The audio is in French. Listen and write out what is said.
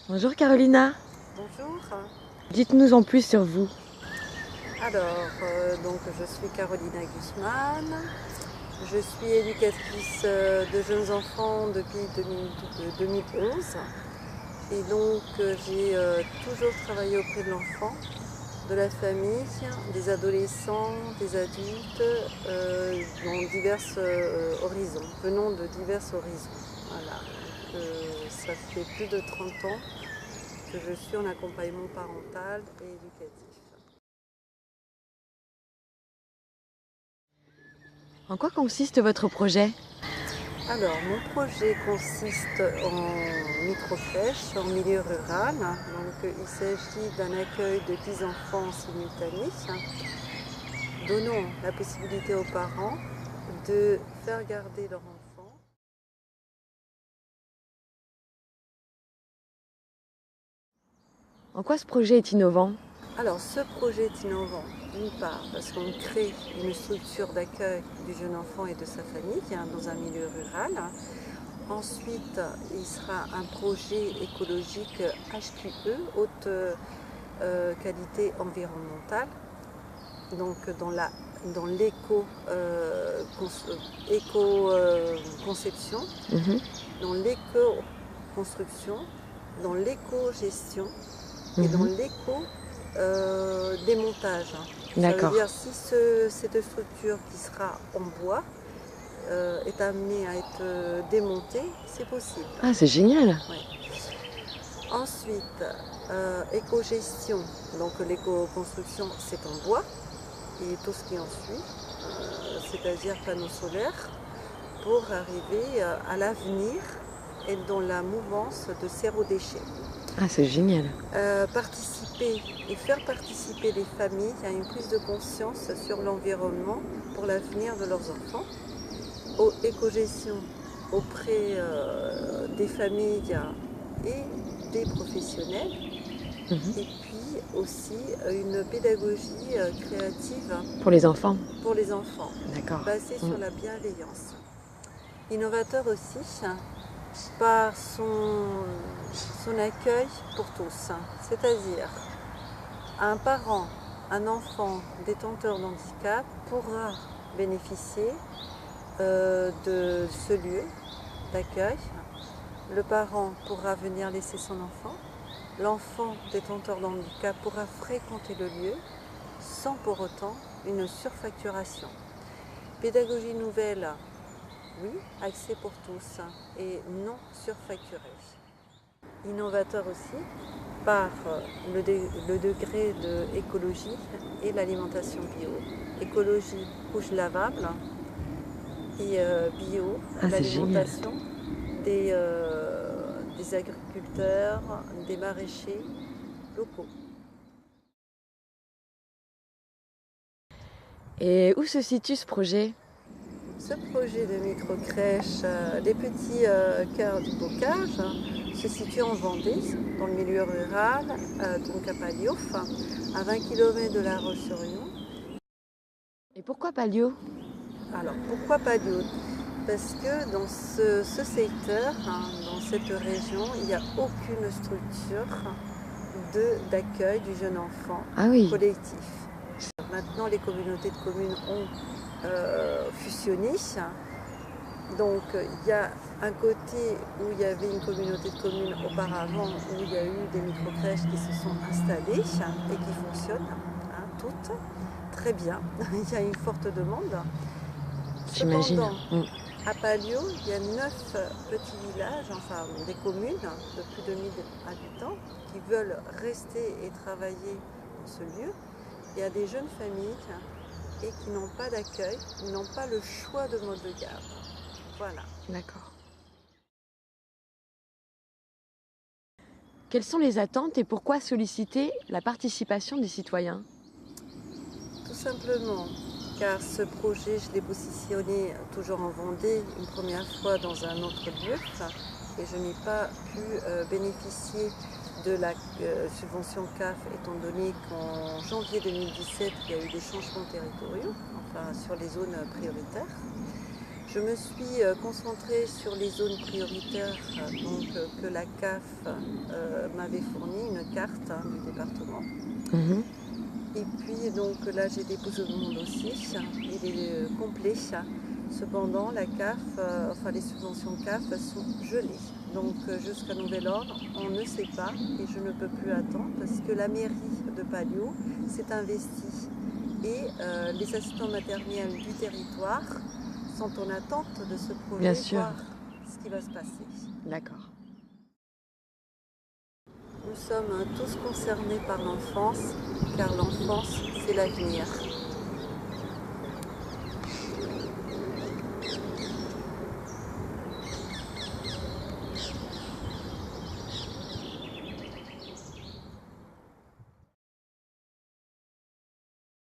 Bonjour Carolina, Bonjour. dites-nous en plus sur vous. Donc je suis Carolina Guzman. Je suis éducatrice de jeunes enfants depuis 2011. Et donc j'ai toujours travaillé auprès de l'enfant, de la famille, des adolescents, des adultes, dans divers horizons, venant de divers horizons. Voilà. Ça fait plus de 30 ans que je suis en accompagnement parental et éducatif. En quoi consiste votre projet? Alors, mon projet consiste en microcrèche en milieu rural. Donc, il s'agit d'un accueil de 10 enfants simultanés, donnant la possibilité aux parents de faire garder leur enfant. En quoi ce projet est innovant? Alors, ce projet est innovant, d'une part, parce qu'on crée une structure d'accueil du jeune enfant et de sa famille dans un milieu rural. Ensuite, il sera un projet écologique HQE, haute qualité environnementale, donc dans l'éco-conception, dans l'éco-construction, dans l'éco-gestion et dans l'éco-démontage. Ça veut D'accord. dire si cette structure qui sera en bois est amenée à être démontée, c'est possible. Ah, c'est génial. Ouais. Ensuite, éco-gestion, donc l'éco-construction c'est en bois et tout ce qui en suit, c'est-à-dire panneaux solaires, pour arriver à l'avenir et dans la mouvance de zéro déchet. Ah, c'est génial. Participer et faire participer les familles à une prise de conscience sur l'environnement pour l'avenir de leurs enfants, éco-gestion auprès des familles et des professionnels, et puis aussi une pédagogie créative Pour les enfants? pour les enfants, D'accord. basée sur la bienveillance. Innovateur aussi par son accueil pour tous, c'est-à-dire un parent, un enfant détenteur d'handicap pourra bénéficier de ce lieu d'accueil. Le parent pourra venir laisser son enfant. L'enfant détenteur d'handicap pourra fréquenter le lieu sans pour autant une surfacturation. Pédagogie nouvelle, oui, accès pour tous et non surfacturé. Innovateur aussi par le degré d'écologie et l'alimentation bio. Écologie couche lavable et bio, l'alimentation des agriculteurs, des maraîchers locaux. Et où se situe ce projet? Ce projet de microcrèche des petits cœurs du bocage se situe en Vendée, dans le milieu rural, donc à Paliof, à 20 km de La Roche-sur-Yon. Et pourquoi Palio? Alors pourquoi Palio? Parce que dans ce secteur, dans cette région, il n'y a aucune structure d'accueil du jeune enfant collectif. Maintenant, les communautés de communes ont fusionné. Donc il y a un côté où il y avait une communauté de communes auparavant, où il y a eu des microcrèches qui se sont installées et qui fonctionnent, toutes très bien. Il y a une forte demande. J'imagine. Cependant, à Palio, il y a 9 petits villages, enfin des communes de plus de 1000 habitants qui veulent rester et travailler dans ce lieu. Il y a des jeunes familles et qui n'ont pas d'accueil, n'ont pas le choix de mode de garde. Voilà. D'accord. Quelles sont les attentes et pourquoi solliciter la participation des citoyens? Tout simplement, car ce projet, je l'ai positionné toujours en Vendée, une première fois dans un autre lieu, et je n'ai pas pu bénéficier de la subvention CAF, étant donné qu'en janvier 2017, il y a eu des changements territoriaux, enfin sur les zones prioritaires. Je me suis concentrée sur les zones prioritaires que la CAF m'avait fourni, une carte du département. Mhm. Et puis donc là j'ai déposé mon dossier, il est complet. Cependant la CAF, les subventions CAF sont gelées. Donc jusqu'à nouvel ordre, on ne sait pas et je ne peux plus attendre parce que la mairie de Palio s'est investie et les assistants maternels du territoire sont en attente de ce Bien projet, sûr. voir ce qui va se passer. D'accord. Nous sommes tous concernés par l'enfance, car l'enfance, c'est l'avenir.